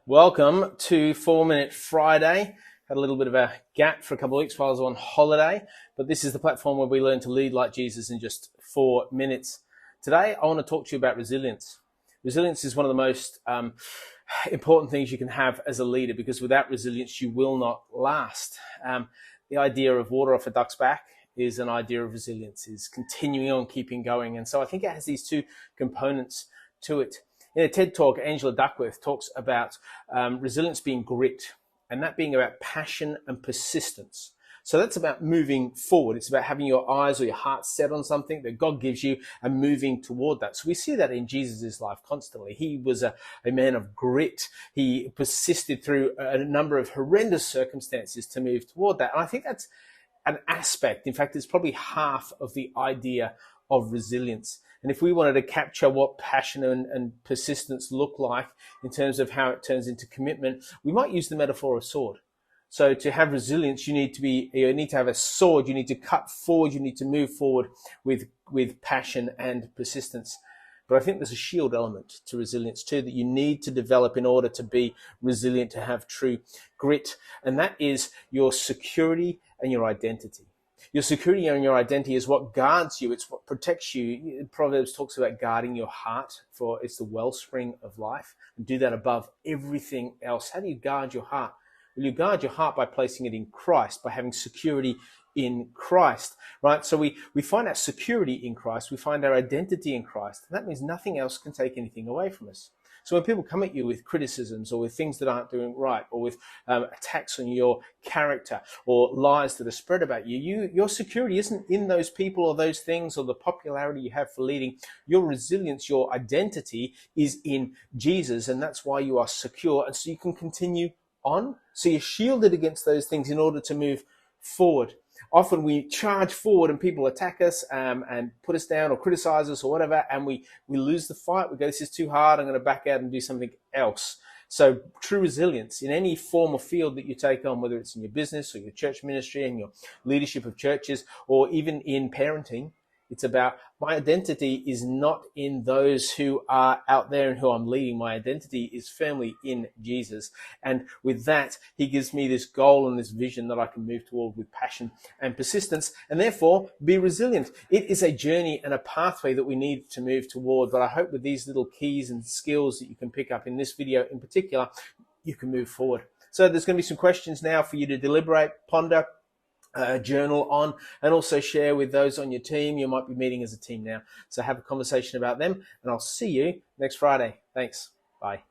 Welcome to 4 Minute Friday. Had a little bit of a gap for a couple of weeks while I was on holiday, but this is the platform where we learn to lead like Jesus in just 4 minutes. Today, I want to talk to you about resilience. Resilience is one of the most important things you can have as a leader, because without resilience, you will not last. The idea of water off a duck's back is an idea of resilience, is continuing on, keeping going. And so I think it has these two components to it. In a TED talk, Angela Duckworth talks about resilience being grit, and that being about passion and persistence. So that's about moving forward. It's about having your eyes or your heart set on something that God gives you and moving toward that. So we see that in Jesus' life constantly. He was a man of grit. He persisted through a number of horrendous circumstances to move toward that. And I think that's an aspect. In fact, it's probably half of the idea of resilience. And if we wanted to capture what passion and persistence look like in terms of how it turns into commitment, we might use the metaphor of sword. So to have resilience, you need to have a sword. You need to cut forward. You need to move forward with passion and persistence. But I think there's a shield element to resilience too that you need to develop in order to be resilient, to have true grit. And that is your security and your identity. Your security and your identity is what guards you. It's what protects you. Proverbs talks about guarding your heart, for it's the wellspring of life. And do that above everything else. How do you guard your heart? Well, you guard your heart by placing it in Christ, by having security in Christ, right? So we find our security in Christ. We find our identity in Christ. And that means nothing else can take anything away from us. So when people come at you with criticisms or with things that aren't doing right, or with attacks on your character or lies that are spread about you, your security isn't in those people or those things or the popularity you have for leading. Your resilience, your identity is in Jesus, and that's why you are secure. And so you can continue on. So you're shielded against those things in order to move forward. Often we charge forward and people attack us and put us down or criticize us or whatever, and we lose the fight. We go, this is too hard, I'm going to back out and do something else. So true resilience in any form or field that you take on, whether it's in your business or your church ministry and your leadership of churches, or even in parenting, it's about my identity is not in those who are out there and who I'm leading. My identity is firmly in Jesus. And with that, he gives me this goal and this vision that I can move toward with passion and persistence, and therefore be resilient. It is a journey and a pathway that we need to move toward. But I hope with these little keys and skills that you can pick up in this video in particular, you can move forward. So there's going to be some questions now for you to deliberate, ponder, journal on, and also share with those on your team. You might be meeting as a team now. So have a conversation about them, and I'll see you next Friday. Thanks. Bye.